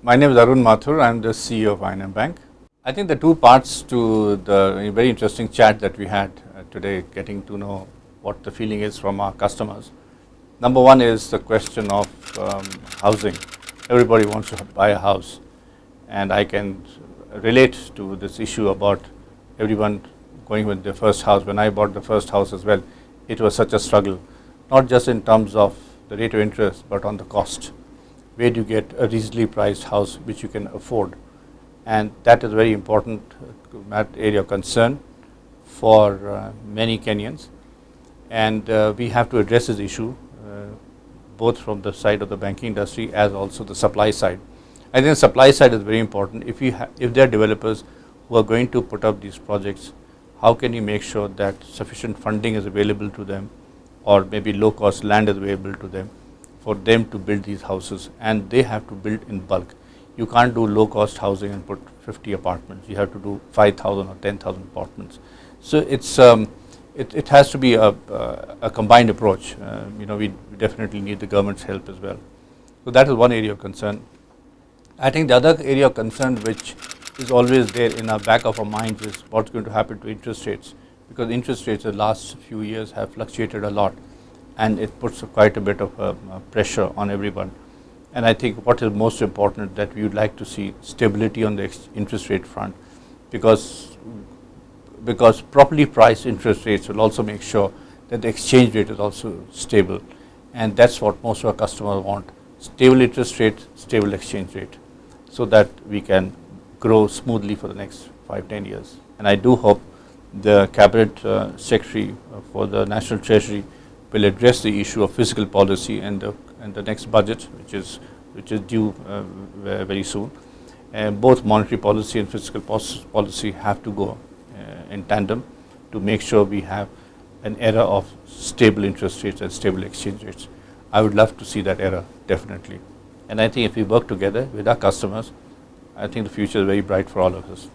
My name is Arun Mathur. I am the CEO of I&M Bank. I think the two parts to the very interesting chat that we had today, getting to know what the feeling is from our customers. Number one is the question of housing. Everybody wants to buy a house, and I can relate to this issue about everyone going with their first house. When I bought the first house as well, it was such a struggle, not just in terms of the rate of interest, but on the cost. Where do you get a reasonably priced house which you can afford? And that is a very important area of concern for many Kenyans. And we have to address this issue both from the side of the banking industry as also the supply side. I think the supply side is very important. If there are developers who are going to put up these projects, how can you make sure that sufficient funding is available to them, or maybe low cost land is available to them for them to build these houses, and they have to build in bulk. You can't do low cost housing and put 50 apartments. You have to do 5,000 or 10,000 apartments. So it has to be a combined approach. We definitely need the government's help as well. So that is one area of concern. I think the other area of concern which is always there in our back of our minds is what's going to happen to interest rates, because interest rates the last few years have fluctuated a lot, and it puts quite a bit of pressure on everyone. And I think what is most important, that we would like to see stability on the interest rate front, because properly priced interest rates will also make sure that the exchange rate is also stable, and that's what most of our customers want: stable interest rate, stable exchange rate, so that we can grow smoothly for the next 5-10 years. And I do hope the Cabinet Secretary for the National Treasury will address the issue of fiscal policy in the next budget, which is due very soon. And both monetary policy and fiscal policy have to go in tandem to make sure we have an era of stable interest rates and stable exchange rates. I would love to see that era, definitely. And I think if we work together with our customers, I think the future is very bright for all of us.